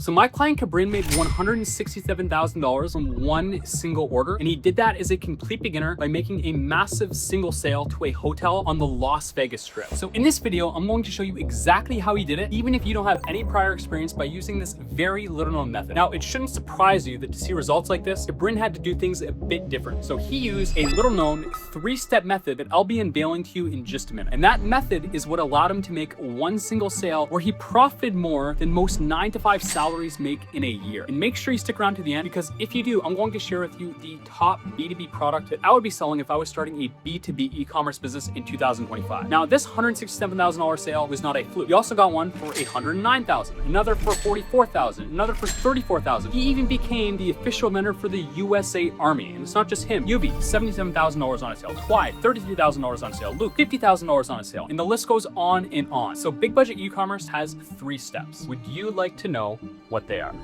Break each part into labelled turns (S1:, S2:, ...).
S1: So my client Cabrin made $167,000 from one single order, and he did that as a complete beginner by making a massive single sale to a hotel on the Las Vegas Strip. So in this video, I'm going to show you exactly how he did it, even if you don't have any prior experience, by using this very little known method. Now, it shouldn't surprise you that to see results like this, Cabrin had to do things a bit different. So he used a little known 3-step method that I'll be unveiling to you in just a minute. And that method is what allowed him to make one single sale where he profited more than most 9-to-5 salaries make in a year. And make sure you stick around to the end, because if you do, I'm going to share with you the top B2B product that I would be selling if I was starting a B2B e-commerce business in 2025. Now, this $167,000 sale was not a fluke. We also got one for $109,000, another for $44,000, another for $34,000. He even became the official vendor for the USA Army. And it's not just him. Yubi, $77,000 on a sale. Twide, $33,000 on a sale. Luke, $50,000 on a sale. And the list goes on and on. So big budget e-commerce has 3 steps. Would you like to know what they are?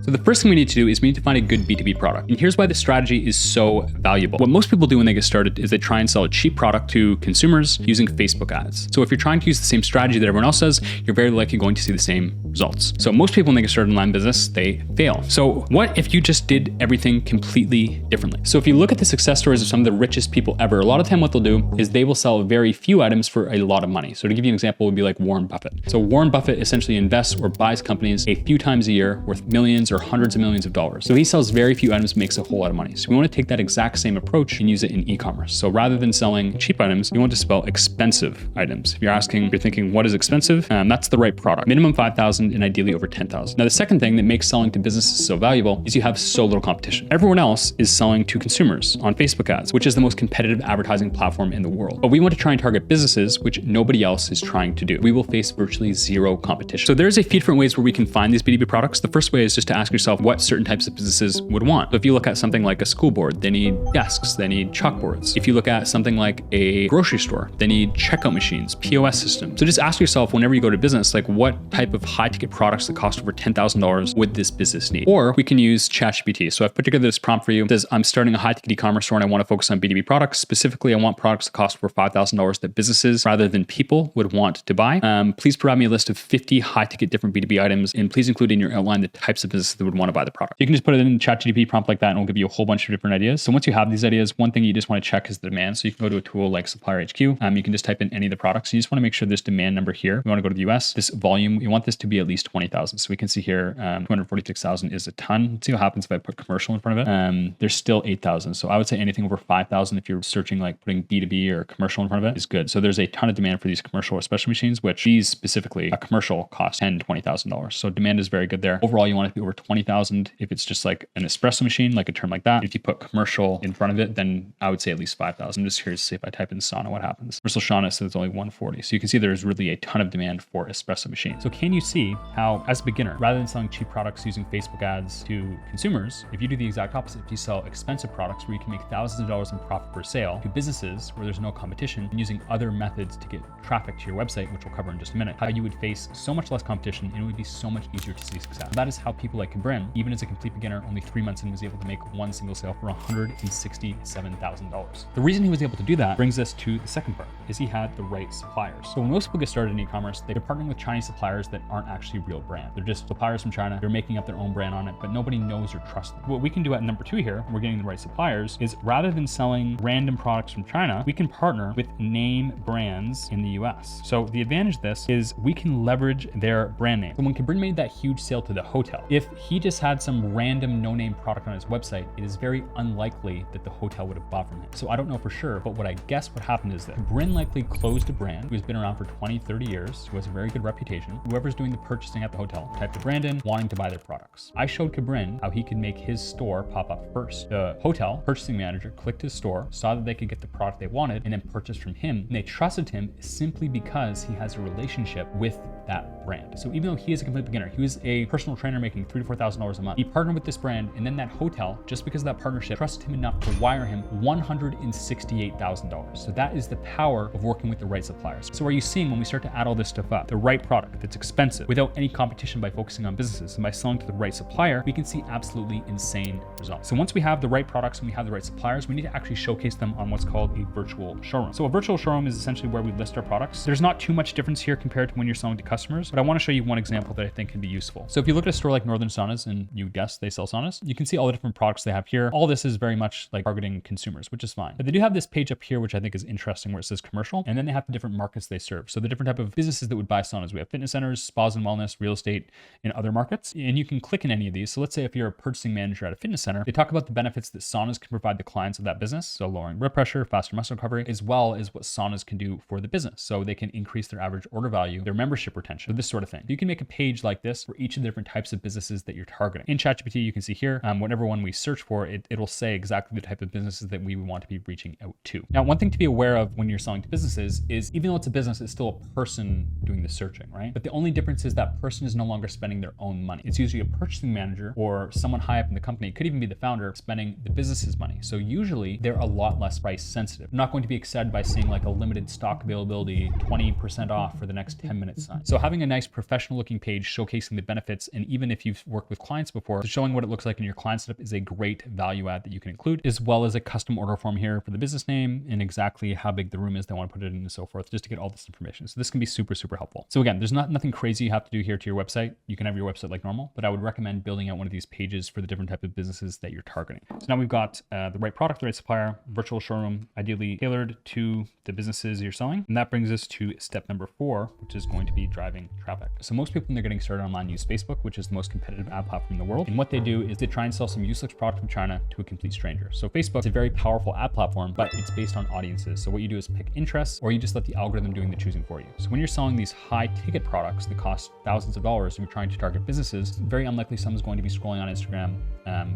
S2: So the first thing we need to do is we need to find a good B2B product. And here's why this strategy is so valuable. What most people do when they get started is they try and sell a cheap product to consumers using Facebook ads. So if you're trying to use the same strategy that everyone else does, you're very likely going to see the same results. So most people when they get started in online business, they fail. So what if you just did everything completely differently? So if you look at the success stories of some of the richest people ever, a lot of the time what they'll do is they will sell very few items for a lot of money. So to give you an example would be like Warren Buffett. So Warren Buffett essentially invests or buys companies a few times a year worth millions or hundreds of millions of dollars. So he sells very few items, makes a whole lot of money. So we want to take that exact same approach and use it in e-commerce. So rather than selling cheap items, we want to sell expensive items. If you're thinking, what is expensive? That's the right product. Minimum 5,000 and ideally over 10,000. Now, the second thing that makes selling to businesses so valuable is you have so little competition. Everyone else is selling to consumers on Facebook ads, which is the most competitive advertising platform in the world. But we want to try and target businesses, which nobody else is trying to do. We will face virtually zero competition. So there's a few different ways where we can find these B2B products. The first way is just to ask yourself what certain types of businesses would want. So if you look at something like a school board, they need desks, they need chalkboards. If you look at something like a grocery store, they need checkout machines, POS systems. So just ask yourself whenever you go to business, like what type of high ticket products that cost over $10,000 would this business need? Or we can use ChatGPT. So I've put together this prompt for you. It says, I'm starting a high ticket e-commerce store and I want to focus on B2B products. Specifically, I want products that cost over $5,000 that businesses rather than people would want to buy. Please provide me a list of 50 high ticket different B2B items, and please include in your outline the types of businesses that would want to buy the product. You can just put it in the ChatGPT prompt like that and it'll give you a whole bunch of different ideas. So once you have these ideas, one thing you just want to check is the demand. So you can go to a tool like Supplier HQ. You can just type in any of the products. You just want to make sure this demand number here, we want to go to the US, this volume, you want this to be at least 20,000. So we can see here, 246,000 is a ton. Let's see what happens if I put commercial in front of it. There's still 8,000. So I would say anything over 5,000, if you're searching like putting B2B or commercial in front of it, is good. So there's a ton of demand for these commercial or special machines, which these specifically, a commercial costs $10,000, $20,000. So demand is very good there. Overall, you want it to be over 20,000. If it's just like an espresso machine, like a term like that, if you put commercial in front of it, then I would say at least 5,000. I'm just curious to see if I type in sauna, what happens. Commercial sauna says it's only 140. So you can see there's really a ton of demand for espresso machines. So can you see how, as a beginner, rather than selling cheap products using Facebook ads to consumers, if you do the exact opposite, if you sell expensive products where you can make thousands of dollars in profit per sale to businesses where there's no competition, and using other methods to get traffic to your website, which we'll cover in just a minute, how you would face so much less competition and it would be so much easier to see success. That is how people like Cabrin, even as a complete beginner, only 3 months in, was able to make one single sale for $167,000. The reason he was able to do that brings us to the second part, is he had the right suppliers. So when most people get started in e-commerce, they're partnering with Chinese suppliers that aren't actually real brand. They're just suppliers from China. They're making up their own brand on it, but nobody knows or trusts them. What we can do at number 2 here, we're getting the right suppliers, is rather than selling random products from China, we can partner with name brands in the US. So the advantage of this is we can leverage their brand name. So when Cabrin made that huge sale to the hotel, if he just had some random no-name product on his website, it is very unlikely that the hotel would have bought from him. So I don't know for sure, but what I guess what happened is that Cabrin likely closed a brand who's been around for 20, 30 years, who has a very good reputation. Whoever's doing the purchasing at the hotel typed the brand in, wanting to buy their products. I showed Cabrin how he could make his store pop up first. The hotel purchasing manager clicked his store, saw that they could get the product they wanted, and then purchased from him. And they trusted him simply because he has a relationship with that brand. So even though he is a complete beginner, he was a personal trainer making $3 $3,000 to $4,000 a month. He partnered with this brand, and then that hotel, just because of that partnership, trusted him enough to wire him $168,000. So that is the power of working with the right suppliers. So are you seeing when we start to add all this stuff up, the right product that's expensive without any competition by focusing on businesses and by selling to the right supplier, we can see absolutely insane results. So once we have the right products and we have the right suppliers, we need to actually showcase them on what's called a virtual showroom. So a virtual showroom is essentially where we list our products. There's not too much difference here compared to when you're selling to customers, but I want to show you one example that I think can be useful. So if you look at a store like Northern Saunas, and you guess they sell saunas, you can see all the different products they have here. All this is very much like targeting consumers, which is fine. But they do have this page up here, which I think is interesting, where it says commercial, and then they have the different markets they serve. So the different type of businesses that would buy saunas. We have fitness centers, spas and wellness, real estate, and other markets. And you can click in any of these. So let's say if you're a purchasing manager at a fitness center, they talk about the benefits that saunas can provide the clients of that business. So lowering blood pressure, faster muscle recovery, as well as what saunas can do for the business. So they can increase their average order value, their membership retention, this sort of thing. You can make a page like this for each of the different types of businesses that you're targeting. In ChatGPT, you can see here, whatever one we search for, it'll say exactly the type of businesses that we want to be reaching out to. Now, one thing to be aware of when you're selling to businesses is, even though it's a business, it's still a person doing the searching, right? But the only difference is that person is no longer spending their own money. It's usually a purchasing manager or someone high up in the company. It could even be the founder spending the business's money. So usually they're a lot less price sensitive. I'm not going to be excited by seeing like a limited stock availability, 20% off for the next 10 minutes sign. So having a nice professional looking page showcasing the benefits, and even if you've worked with clients before, showing what it looks like in your client setup is a great value add that you can include, as well as a custom order form here for the business name and exactly how big the room is they want to put it in and so forth, just to get all this information. So this can be super, super helpful. So again, there's nothing crazy you have to do here to your website. You can have your website like normal, but I would recommend building out one of these pages for the different type of businesses that you're targeting. So now we've got the right product, the right supplier, virtual showroom, ideally tailored to the businesses you're selling. And that brings us to step number 4, which is going to be driving traffic. So most people when they're getting started online use Facebook, which is the most competitive ad platform in the world. And what they do is they try and sell some useless product from China to a complete stranger. So Facebook is a very powerful ad platform, but it's based on audiences. So what you do is pick interests, or you just let the algorithm doing the choosing for you. So when you're selling these high ticket products that cost thousands of dollars, and you're trying to target businesses, very unlikely someone's going to be scrolling on Instagram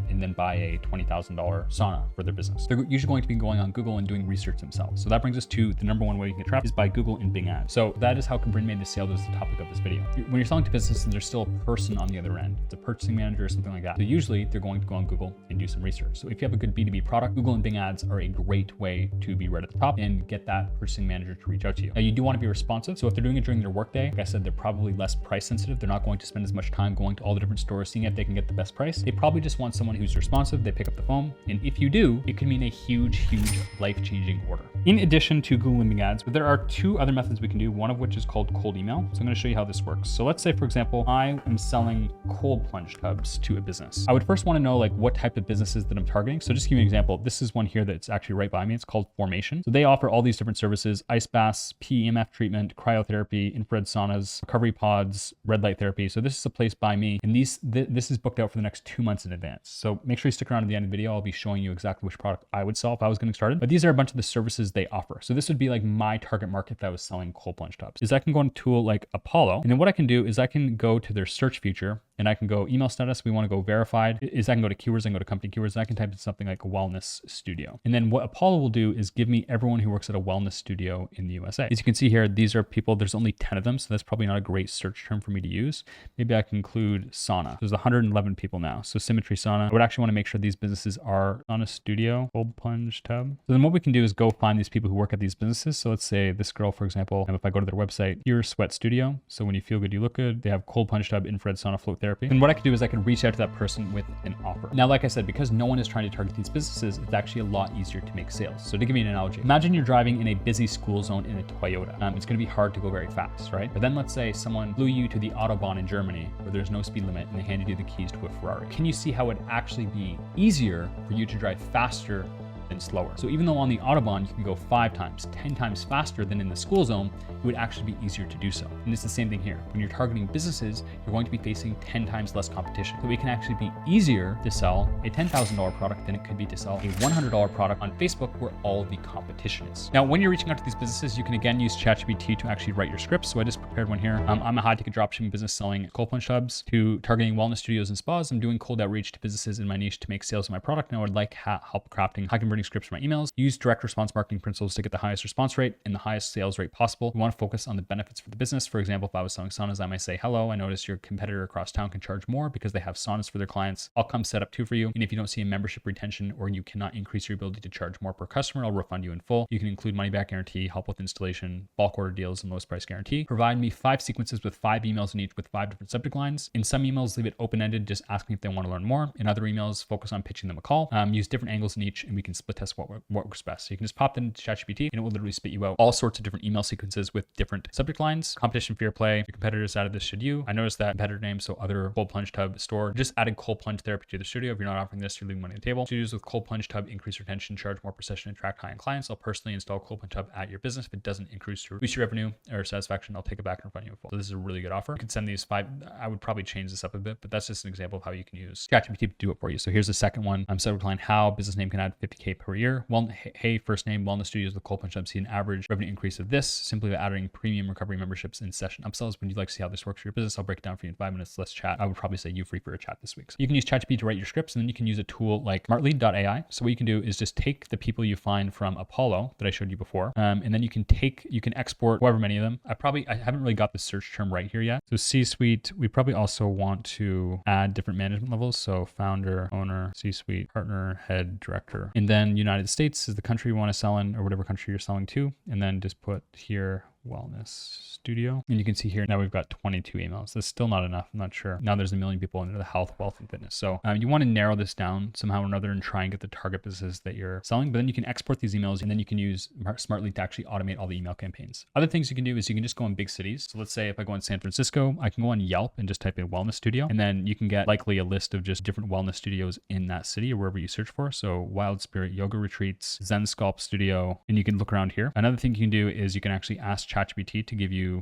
S2: and then buy a $20,000 sauna for their business. They're usually going to be going on Google and doing research themselves. So that brings us to the number one way you can get traffic is by Google and Bing ads. So that is how Cabrin made the sale. That is the topic of this video. When you're selling to businesses, there's still a person on the other end. It's a purchasing manager or something like that. So usually they're going to go on Google and do some research. So if you have a good B2B product, Google and Bing ads are a great way to be right at the top and get that purchasing manager to reach out to you. Now you do want to be responsive. So if they're doing it during their workday, like I said, they're probably less price sensitive. They're not going to spend as much time going to all the different stores, seeing if they can get the best price. They probably just want someone who's responsive. They pick up the phone. And if you do, it could mean a huge, huge life-changing order. In addition to Google and Bing ads, but there are 2 other methods we can do, one of which is called cold email. So I'm going to show you how this works. So let's say, for example, I am selling cold plunge tubs to a business. I would first want to know like what type of businesses that I'm targeting. So just to give you an example, this is one here that's actually right by me. It's called Formation. So they offer all these different services: ice baths, PEMF treatment, cryotherapy, infrared saunas, recovery pods, red light therapy. So this is a place by me, and this is booked out for the next 2 months in advance. So make sure you stick around to the end of the video. I'll be showing you exactly which product I would sell if I was getting started. But these are a bunch of the services they offer. So this would be like my target market if I was selling cold plunge tubs. Is I can go into a tool like Apollo, and then what I can do is I can go to their search feature, and I can go email status. We want to go verified. Is I can go to keywords, I can go to company keywords, and I can type in something like a wellness studio. And then what Apollo will do is give me everyone who works at a wellness studio in the USA. As you can see here, these are people, there's only 10 of them. So that's probably not a great search term for me to use. Maybe I can include sauna. There's 111 people now. So Symmetry Sauna. I would actually want to make sure these businesses are on a studio, cold plunge tub. So then what we can do is go find these people who work at these businesses. So let's say this girl, for example, if I go to their website, here's Sweat Studio. So when you feel good, you look good. They have cold plunge tub, infrared sauna, float therapy. And what I can do is I can reach out to that person with an offer. Now, like I said, because no one is trying to target these businesses, it's actually a lot easier to make sales. So to give you an analogy, imagine you're driving in a busy school zone in a Toyota. It's going to be hard to go very fast, right? But then let's say someone flew you to the Autobahn in Germany where there's no speed limit and they handed you the keys to a Ferrari. Can you see how it would actually be easier for you to drive faster than slower? So even though on the Autobahn you can go 5 times, 10 times faster than in the school zone, it would actually be easier to do so. And it's the same thing here. When you're targeting businesses, you're going to be facing 10 times less competition. So it can actually be easier to sell a $10,000 product than it could be to sell a $100 product on Facebook where all the competition is. Now, when you're reaching out to these businesses, you can again use ChatGPT to actually write your scripts. So I just prepared one here. I'm a high ticket dropshipping business selling cold plunge tubs to targeting wellness studios and spas. I'm doing cold outreach to businesses in my niche to make sales of my product. And I would like help crafting high conversion converting scripts from my emails. Use direct response marketing principles to get the highest response rate and the highest sales rate possible. We want to focus on the benefits for the business. For example, if I was selling saunas, I might say, hello, I noticed your competitor across town can charge more because they have saunas for their clients. I'll come set up two for you. And if you don't see a membership retention or you cannot increase your ability to charge more per customer, I'll refund you in full. You can include money back guarantee, help with installation, bulk order deals, and lowest price guarantee. Provide me 5 sequences with 5 emails in each with 5 different subject lines. In some emails, leave it open-ended, just ask me if they want to learn more. In other emails, focus on pitching them a call. Use different angles in each, and we can split test what works best. So you can just pop them into ChatGPT, and it will literally spit you out all sorts of different email sequences with different subject lines. Competition, fair play. Your competitors added this, should you? I noticed that competitor name, so other cold plunge tub store. Just added cold plunge therapy to the studio. If you're not offering this, you're leaving money on the table. Studios with cold plunge tub increase retention, charge more per session, attract high-end clients. I'll personally install cold plunge tub at your business. If it doesn't increase your boost your revenue or satisfaction, I'll take it back and refund you in full. So this is a really good offer. You can send these 5. I would probably change this up a bit, but that's just an example of how you can use ChatGPT to do it for you. So here's the second one. Subject line, how business name can add 50K per year. Well, hey, first name, wellness studios with cold plunge tub see an average revenue increase of this simply by adding premium recovery memberships and session upsells. When you'd like to see how this works for your business, I'll break it down for you in 5 minutes. Let's chat. I would probably say you free for a chat this week. So you can use ChatGPT to write your scripts, and then you can use a tool like smartlead.ai. So what you can do is just take the people you find from Apollo that I showed you before, and then you can export however many of them. I haven't really got the search term right here yet. So C-suite, we probably also want to add different management levels. So founder, owner, C-suite, partner, head, director. And then United States is the country you want to sell in, or whatever country you're selling to. And then just put here wellness studio. And you can see here, now we've got 22 emails. That's still not enough. I'm not sure. Now there's a million people into the health, wealth, and fitness. So you want to narrow this down somehow or another and try and get the target businesses that you're selling. But then you can export these emails, and then you can use Smartly to actually automate all the email campaigns. Other things you can do is you can just go in big cities. So let's say if I go in San Francisco, I can go on Yelp and just type in wellness studio. And then you can get likely a list of just different wellness studios in that city or wherever you search for. So Wild Spirit Yoga Retreats, Zen Sculpt Studio, and you can look around here. Another thing you can do is you can actually ask ChatGPT to give you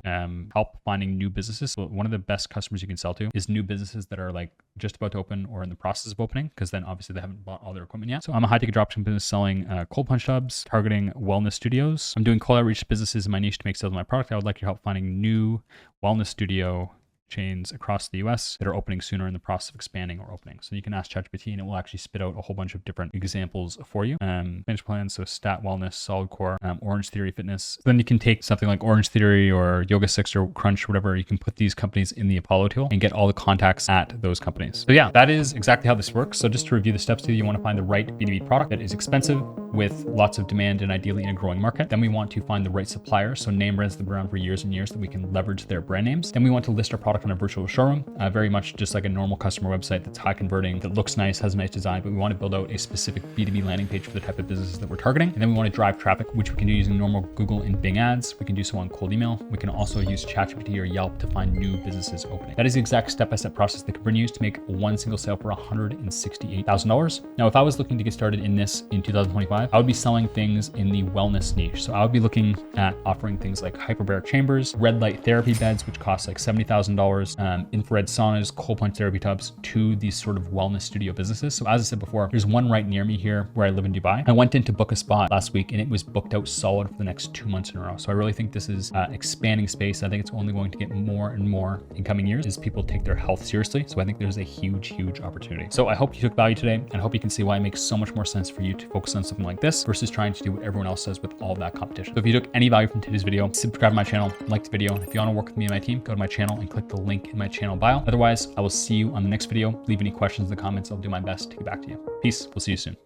S2: help finding new businesses. So one of the best customers you can sell to is new businesses that are like just about to open or in the process of opening, because then obviously they haven't bought all their equipment yet. So I'm a high ticket dropshipping business selling cold plunge tubs, targeting wellness studios. I'm doing cold outreach businesses in my niche to make sales of my product. I would like your help finding new wellness studio chains across the US that are opening sooner in the process of expanding or opening. So you can ask ChatGPT and it will actually spit out a whole bunch of different examples for you. Management plans, so Stat Wellness, Solid Core, Orange Theory Fitness. Then you can take something like Orange Theory or Yoga 6 or Crunch, whatever. You can put these companies in the Apollo tool and get all the contacts at those companies. So yeah, that is exactly how this works. So just to review the steps here, you want to find the right B2B product that is expensive with lots of demand and ideally in a growing market. Then we want to find the right suppliers. So name brands that have been around for years and years that we can leverage their brand names. Then we want to list our product on a virtual showroom, very much just like a normal customer website that's high converting, that looks nice, has a nice design, but we want to build out a specific B2B landing page for the type of businesses that we're targeting. And then we want to drive traffic, which we can do using normal Google and Bing ads. We can do so on cold email. We can also use ChatGPT or Yelp to find new businesses opening. That is the exact step-by-step process that can be used to make one single sale for $168,000. Now, if I was looking to get started in this in 2025, I would be selling things in the wellness niche. So I would be looking at offering things like hyperbaric chambers, red light therapy beds, which cost like $70,000, infrared saunas, cold plunge therapy tubs to these sort of wellness studio businesses. So as I said before, there's one right near me here where I live in Dubai. I went in to book a spot last week and it was booked out solid for the next 2 months in a row. So I really think this is expanding space. I think it's only going to get more and more in coming years as people take their health seriously. So I think there's a huge, huge opportunity. So I hope you took value today, and I hope you can see why it makes so much more sense for you to focus on something like this versus trying to do what everyone else does with all of that competition. So if you took any value from today's video, subscribe to my channel, like the video. If you want to work with me and my team, go to my channel and click the link in my channel bio. Otherwise, I will see you on the next video. Leave any questions in the comments. I'll do my best to get back to you. Peace. We'll see you soon.